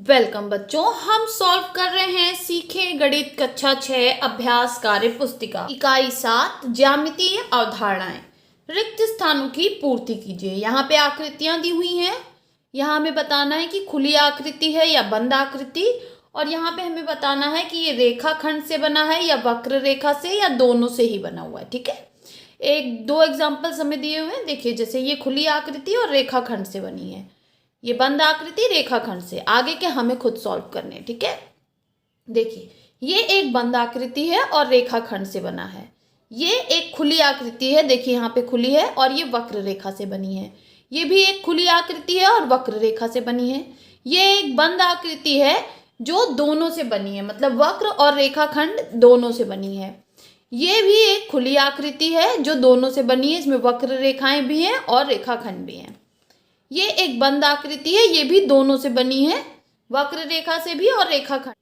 Welcome बच्चों, हम solve कर रहे हैं सीखे गणित कक्षा 6 अभ्यास कार्य पुस्तिका इकाई 7 ज्यामितीय अवधारणाएं। रिक्त स्थानों की पूर्ति कीजिए। यहाँ पे आकृतियां दी हुई हैं। यहाँ हमें बताना है कि खुली आकृति है या बंद आकृति, और यहाँ पे हमें बताना है कि ये रेखाखंड से बना है या वक्र रेखा से या दोनों से ही बना हुआ है। ठीक है, एक दो एग्जाम्पल्स हमें दिए हुए हैं। देखिए, जैसे ये खुली आकृति और रेखाखंड से बनी है, ये बंद आकृति रेखाखंड से। आगे के हमें खुद सॉल्व करने हैं। ठीक है, देखिए ये एक बंद आकृति है और रेखाखंड से बना है। ये एक खुली आकृति है, देखिए यहाँ पे खुली है, और ये वक्र रेखा से बनी है। ये भी एक खुली आकृति है और वक्र रेखा से बनी है। ये एक बंद आकृति है जो दोनों से बनी है, मतलब वक्र और रेखाखंड दोनों से बनी है। ये भी एक खुली आकृति है जो दोनों से बनी है, इसमें वक्र रेखाएं भी हैं और रेखाखंड भी हैं। ये एक बंद आकृति है, ये भी दोनों से बनी है, वक्र रेखा से भी और रेखाखंड।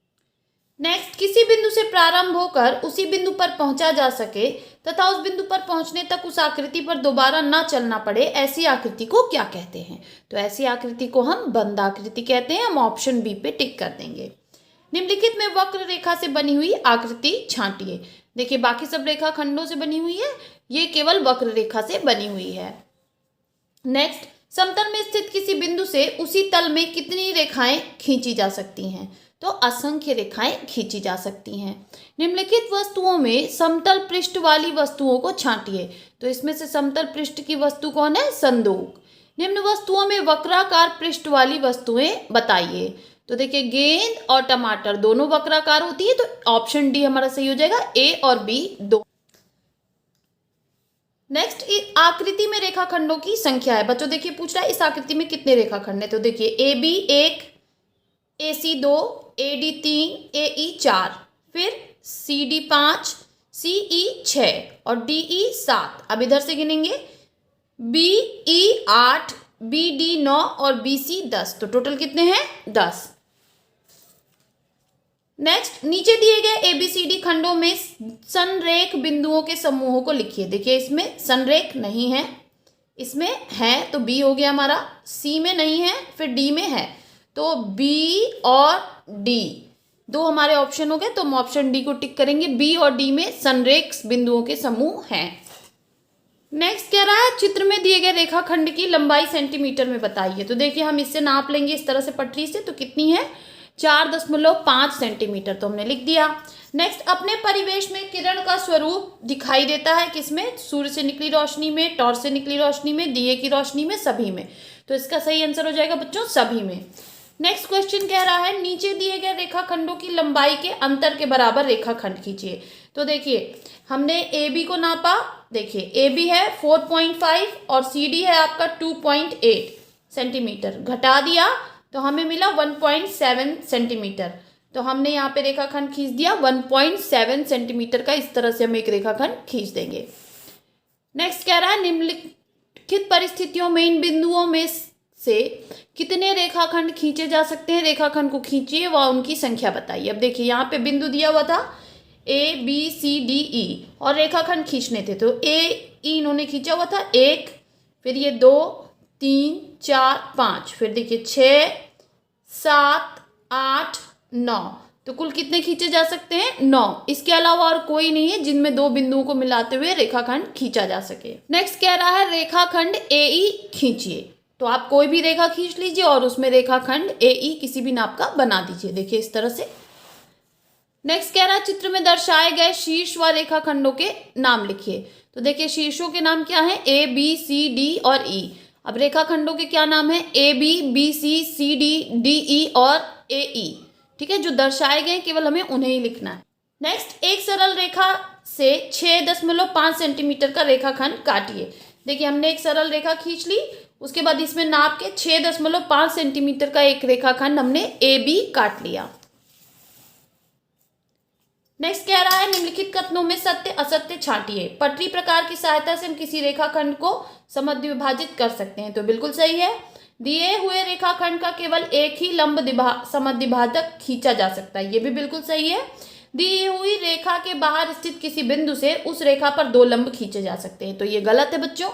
नेक्स्ट, किसी बिंदु से प्रारंभ होकर उसी बिंदु पर पहुंचा जा सके तथा उस बिंदु पर पहुंचने तक उस आकृति पर दोबारा न चलना पड़े, ऐसी आकृति को क्या कहते हैं? तो ऐसी आकृति को हम बंद आकृति कहते हैं। हम ऑप्शन बी पे टिक कर देंगे। निम्नलिखित में वक्र रेखा से बनी हुई आकृति छांटिए। देखिए, बाकी सब रेखाखंडों से बनी हुई है, ये केवल वक्र रेखा से बनी हुई है। नेक्स्ट, समतल में स्थित किसी बिंदु से उसी तल में कितनी रेखाएं खींची जा सकती हैं? तो असंख्य रेखाएं खींची जा सकती हैं। निम्नलिखित वस्तुओं में समतल पृष्ठ वाली वस्तुओं को छांटिए। तो इसमें से समतल पृष्ठ की वस्तु कौन है? संदूक। निम्न वस्तुओं में वक्राकार पृष्ठ वाली वस्तुएं बताइए। तो देखिए, गेंद और टमाटर दोनों वक्राकार होती है, तो ऑप्शन डी हमारा सही हो जाएगा। ए और बी दो। नेक्स्ट, आकृति में रेखाखंडों की संख्या है। बच्चों देखिए, पूछ रहा है इस आकृति में कितने रेखाखंड है। तो देखिए, A B 1, A C 2, A D 3, ए ई 4, फिर सी डी 5, सी ई 6 और डी ई 7। अब इधर से गिनेंगे, बी ई 8, बी डी 9 और बी सी 10। तो टोटल कितने हैं? 10। नेक्स्ट, नीचे दिए गए ABCD खंडों में संरेख बिंदुओं के समूहों को लिखिए। देखिए, इसमें संरेख नहीं है, इसमें है तो B हो गया हमारा, C में नहीं है, फिर D में है, तो B और D दो हमारे ऑप्शन हो गए। तो हम ऑप्शन D को टिक करेंगे। B और D में संरेख बिंदुओं के समूह हैं। नेक्स्ट कह रहा है, चित्र में दिए गए रेखाखंड की लंबाई सेंटीमीटर में बताइए। तो देखिए, हम इससे नाप लेंगे इस तरह से पटरी से, तो कितनी है? 4.5 सेंटीमीटर। तो हमने लिख दिया। नेक्स्ट, अपने परिवेश में किरण का स्वरूप दिखाई देता है किसमें? सूर्य से निकली रोशनी में, टॉर्च से निकली रोशनी में, दिए की रोशनी में, सभी में। तो इसका सही आंसर हो जाएगा बच्चों सभी में। नेक्स्ट क्वेश्चन कह रहा है, नीचे दिए गए रेखाखंडों की लंबाई के अंतर के बराबर रेखाखंड खींचिए। तो देखिए, हमने ए बी को नापा। देखिए, ए बी है 4.5 और सी डी है आपका 2.8 सेंटीमीटर। घटा दिया तो हमें मिला 1.7 सेंटीमीटर। तो हमने यहाँ पे रेखाखंड खींच दिया 1.7 सेंटीमीटर का। इस तरह से हम एक रेखाखंड खींच देंगे। नेक्स्ट कह रहा है, निम्नलिखित परिस्थितियों में इन बिंदुओं में से कितने रेखाखंड खींचे जा सकते हैं? रेखाखंड को खींचिए व उनकी संख्या बताइए। अब देखिए, यहाँ पे बिंदु दिया हुआ था A B C D E और रेखाखंड खींचने थे। तो A E इन्होंने खींचा हुआ था 1, फिर ये 2, 3, 4, 5, फिर देखिए 6, 7, 8, 9। तो कुल कितने खींचे जा सकते हैं? 9। इसके अलावा और कोई नहीं है जिनमें दो बिंदुओं को मिलाते हुए रेखाखंड खींचा जा सके। नेक्स्ट कह रहा है, रेखाखंड AE खींचिए। तो आप कोई भी रेखा खींच लीजिए और उसमें रेखाखंड AE किसी भी नाप का बना दीजिए। देखिए, इस तरह से। नेक्स्ट कह रहा है, चित्र में दर्शाए गए शीर्ष व रेखाखंडों के नाम लिखिए। तो देखिए, शीर्षों के नाम क्या है? A B C D और E। अब रेखाखंडों के क्या नाम है? A B B C C D D E और A E। ठीक है, जो दर्शाए गए केवल हमें उन्हें ही लिखना है। नेक्स्ट, एक सरल रेखा से 6.5 सेंटीमीटर का रेखाखंड काटिए। देखिए, हमने एक सरल रेखा खींच ली, उसके बाद इसमें नाप के 6.5 सेंटीमीटर का एक रेखाखंड हमने AB काट लिया। नेक्स्ट कह रहा है, निम्नलिखित कथनों में सत्य असत्य छांटिए। पटरी प्रकार की सहायता से हम किसी रेखाखंड को समद्वि विभाजित कर सकते हैं। तो बिल्कुल सही है। दिए हुए रेखाखंड का केवल एक ही लंब समद्विभाजक खींचा जा सकता है। ये भी बिल्कुल सही है। दी हुई रेखा के बाहर स्थित किसी बिंदु से उस रेखा पर दो लंब खींचे जा सकते हैं। तो ये गलत है बच्चों।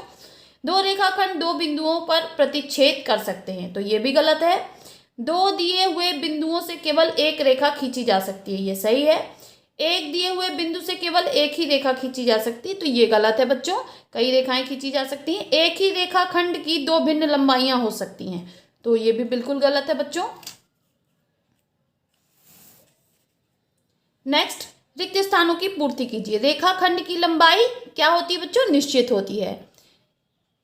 दो रेखाखंड दो बिंदुओं पर प्रतिच्छेद कर सकते हैं। तो ये भी गलत है। दो दिए हुए बिंदुओं से केवल एक रेखा खींची जा सकती है, ये सही है। एक दिए हुए बिंदु से केवल एक ही रेखा खींची जा सकती है, तो ये गलत है बच्चों। कई रेखाएं खींची जा सकती हैं। एक ही रेखा खंड की दो भिन्न लंबाइयां हो सकती हैं, तो ये भी बिल्कुल गलत है बच्चों। नेक्स्ट, रिक्त स्थानों की पूर्ति कीजिए। रेखाखंड की लंबाई क्या होती है बच्चों? निश्चित होती है।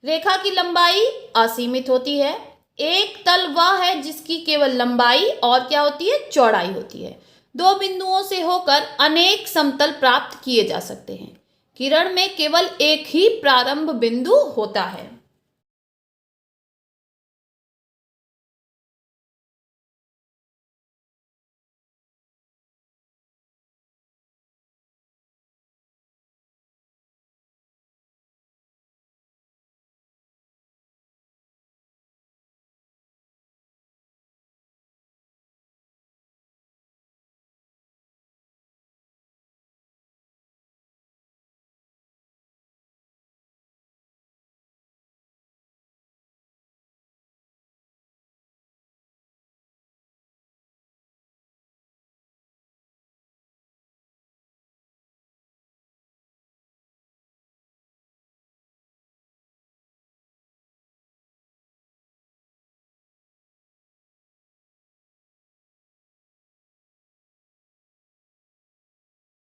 रेखा की लंबाई असीमित होती है। एक तल वह है जिसकी केवल लंबाई और क्या होती है? चौड़ाई होती है। दो बिंदुओं से होकर अनेक समतल प्राप्त किए जा सकते हैं। किरण में केवल एक ही प्रारंभ बिंदु होता है।